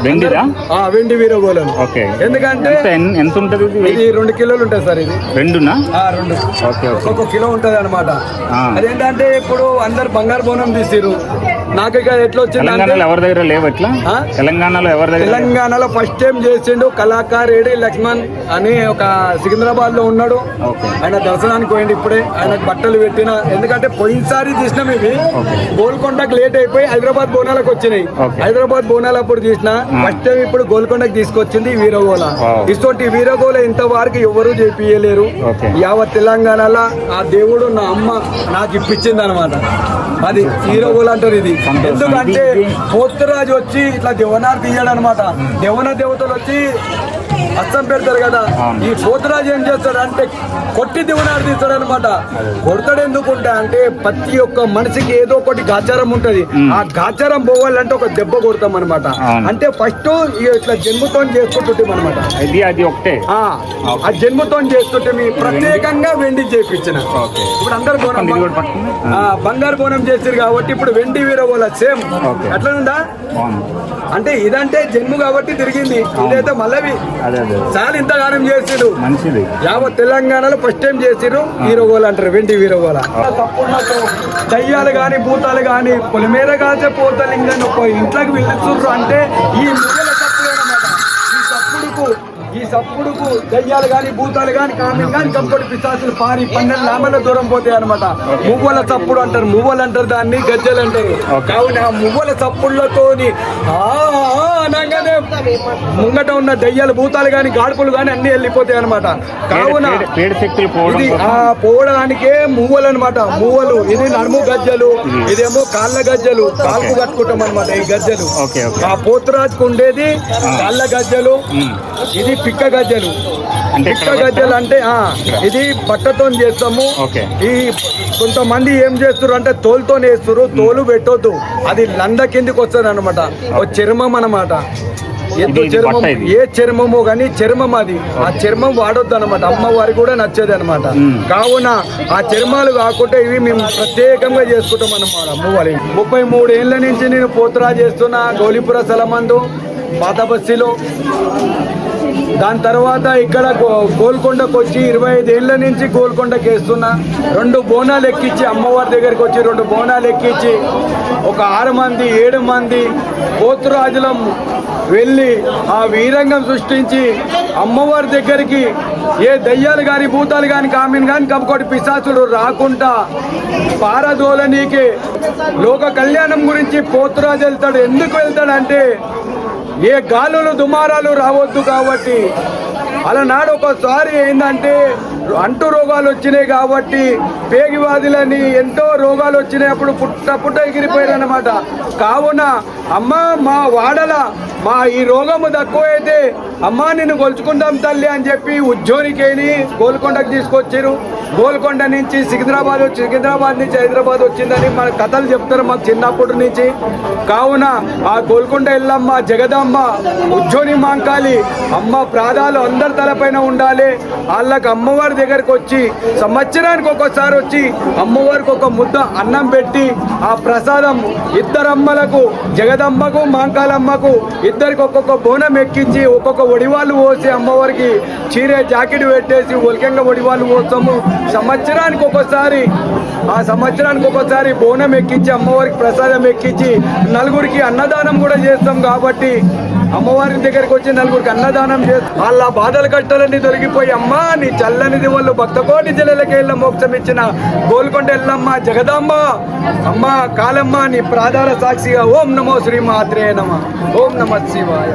వెండిదా? వెండి వీరగోళం. ఓకే. ఎందుకంటే ఎంత ఉంటది ఇది 2 కిలోలు ఉంటుంది సార్. ఇది రెండునా? 2. ఓకే. ఒక్కొక్క కిలో ఉంటది అనమాట. అదేంటంటే ఇప్పుడు అందరు బంగారు బోనం తీసిరు. నాకు ఇక ఎట్లా వచ్చింది, ఎవరి దగ్గర లేవు ఎట్లా? తెలంగాణలో ఎవరి దగ్గర? తెలంగాణలో ఫస్ట్ టైం చేసిండు కళాకార్ ఏడి లక్ష్మణ్ అని ఒక సికింద్రాబాద్ లో ఉన్నాడు. ఆయన దర్శనానికి పోయిండు ఇప్పుడే. ఆయనకు బట్టలు పెట్టిన, ఎందుకంటే పోయినసారి తీసినాం ఇవి గోల్కొండకు లేట్ అయిపోయి హైదరాబాద్ బోనాలకు వచ్చినాయి. హైదరాబాద్ బోనాలు అప్పుడు తీసిన ఫస్ట్ టైం ఇప్పుడు గోల్కొండకు తీసుకొచ్చింది వీరగోళ. ఇటువంటి వీరగోళ ఇంతవరకు ఎవరు చేపియలేరు. యావత్ తెలంగాణలో ఆ దేవుడు నా అమ్మ నాకు ఇప్పించింది అనమాట. అది వీరగోళ అంటారు. ఇది ఎందుకంటే పోతురాజు వచ్చి ఇట్లా దేవనారు తీయడు అనమాట. దేవన దేవతలు వచ్చి అచ్చం పెడతారు కదా. ఈ పోతురాజు ఏం చేస్తాడు అంటే కొట్టి దేవనారు తీస్తాడు అనమాట. కొడతాడు ఎందుకుంటా అంటే ప్రతి ఒక్క మనిషికి ఏదో ఒకటి గాచారం ఉంటది. ఆ గాచారం పోవాలంటే ఒక దెబ్బ కొడతాం అనమాట. అంటే ఫస్ట్ ఇట్లా జన్మతో చేసుకుంటుంటాం అనమాట. అది ఒకటే ఆ జన్మతో చేస్తుంటే మీ ప్రత్యేకంగా వెండి చేయించిన. ఇప్పుడు అందరు బంగారు బోనం చేసారు కాబట్టి ఇప్పుడు వెండి వీరగోళ సేమ్ అట్లనుందా. అంటే ఇదంటే జన్ము కాబట్టి తిరిగింది. ఇదైతే మళ్ళీ చాలా ఇంతగానం చేసిరు. యావత్ తెలంగాణలో ఫస్ట్ టైం చేసిరు వీరగోళ అంటారు. వెండి వీరగోళ దయ్యాలు గాని భూతాలు గాని పొలిమేర కాసే పోతలింగని ఒక ఇంట్లోకి వెళ్తుర్రు అంటే ఈ ముగల తప్పులేనమాట. ఈ సప్పుడుకు దయ్యాలు గాని భూతాలు గాని కామెంట్ గాని కంపటి పిశాచులు పారి 12 లామల దూరం పోతాయి అనమాట. మువ్వల చప్పుడు అంటారు. మువ్వలు అంటారు దాన్ని, గజ్జలు అంటారు. కావున ఆ మువ్వల చప్పుళ్లతోని అనగానే ముంగట ఉన్న దయ్యాలు భూతాలు గాని గాడుపులు గాని అన్ని వెళ్ళిపోతాయి అనమాట. కావున ఇది పోవడానికే మువ్వలు అనమాట. మువ్వలు ఇది నడుము గజ్జలు, ఇదేమో కాళ్ళ గజ్జలు, కాల్పు కట్టుకుంటాం అనమాట. ఈ గజ్జలు ఆ పోతురాజుకు ఉండేది కాళ్ళ గజ్జలు. ఇది పిక్క గజ్జలు. పిక్క గజ్జలు అంటే ఇది బట్టతో చేస్తాము. ఈ కొంతమంది ఏం చేస్తారు అంటే తోలుతో వేస్తారు. తోలు పెట్టొద్దు, అది లంద కిందికి వస్తుంది అనమాట. చర్మం అనమాట. చర్మం ఏ చర్మమో కానీ చర్మం అది. ఆ చర్మం వాడొద్దు అనమాట. అమ్మవారికి కూడా నచ్చేది అనమాట. కావున ఆ చర్మాలు కాకుండా ఇవి మేము ప్రత్యేకంగా చేసుకుంటాం అన్నమాట. అమ్మవారి 33 ఏళ్ల నుంచి నేను పోతురా చేస్తున్నా గౌలీపుర సలమందు పాత బస్తీలో. దాని తర్వాత ఇక్కడ గోల్కొండకు వచ్చి 25 ఏళ్ల నుంచి గోల్కొండకి వేస్తున్నా. 2 బోనాలు ఎక్కించి అమ్మవారి దగ్గరికి వచ్చి 2 బోనాలు ఎక్కించి ఒక 6 మంది 7 మంది పోతురాజులం వెళ్ళి ఆ వీరంగం సృష్టించి అమ్మవారి దగ్గరికి ఏ దయ్యాలు కానీ భూతాలు కానీ కామిన్ కానీ కప్పుకోటి పిశాచులు రాకుండా పారదోలనీకి లోక కళ్యాణం గురించి పోతురాజు వెళ్తాడు. ఎందుకు వెళ్తాడంటే ఏ గాలులు దుమారాలు రావద్దు కాబట్టి. అలనాడు ఒకసారి ఏంటంటే అంటు రోగాలు వచ్చినాయి కాబట్టి పేగివాదులని ఎంతో రోగాలు వచ్చినప్పుడు పుట్ట ఎగిరిపోయారు అనమాట. కావున అమ్మ మా వాడల మా ఈ రోగము తక్కువైతే అమ్మ నిన్ను కొలుచుకుంటాం తల్లి అని చెప్పి ఉజ్జోనికేని గోల్కొండకు తీసుకొచ్చారు. గోల్కొండ నుంచి సికింద్రాబాద్ వచ్చి, సికింద్రాబాద్ నుంచి హైదరాబాద్ వచ్చిందని మన కథలు చెప్తారు మాకు చిన్నప్పటి నుంచి. కావున ఆ గోల్కొండ ఎల్లమ్మ జగదమ్మ ఉజ్జోని మాంకాలి అమ్మ ప్రాదాలు అందరి తలపైన ఉండాలి. వాళ్ళకి అమ్మవారి దగ్గరకు వచ్చి సంవత్సరానికి ఒక్కోసారి వచ్చి అమ్మవారికి ఒక ముద్ద అన్నం పెట్టి ఆ ప్రసాదం ఇద్దరమ్మలకు జగదమ్మకు మాంకాలమ్మకు ఇద్దరికి ఒక్కొక్క బోనం ఎక్కించి ఒక్కొక్క ఒడివాళ్ళు పోసి అమ్మవారికి చీరే జాకెట్ పెట్టేసి ఒలికంగా ఒడివాళ్ళు పోస్తాము. సంవత్సరానికి ఒకసారి బోనం ఎక్కించి అమ్మవారికి ప్రసాదం ఎక్కించి నలుగురికి అన్నదానం కూడా చేస్తాం. కాబట్టి అమ్మవారి దగ్గరికి వచ్చి నలుగురికి అన్నదానం చేస్తాం. వాళ్ళ బాధలు కట్టాలని దొరికిపోయి అమ్మా నీ చల్లనిది వాళ్ళు భక్తకోటి జల్లెలకి వెళ్ళ మోక్షం ఇచ్చిన గోల్కొండ ఎల్లమ్మ జగదాంబ అమ్మ కాలమ్మ నీ ప్రాధార సాక్షిగా ఓం నమో శ్రీ మాత్రే నమ. ఓం నమ శివాయ.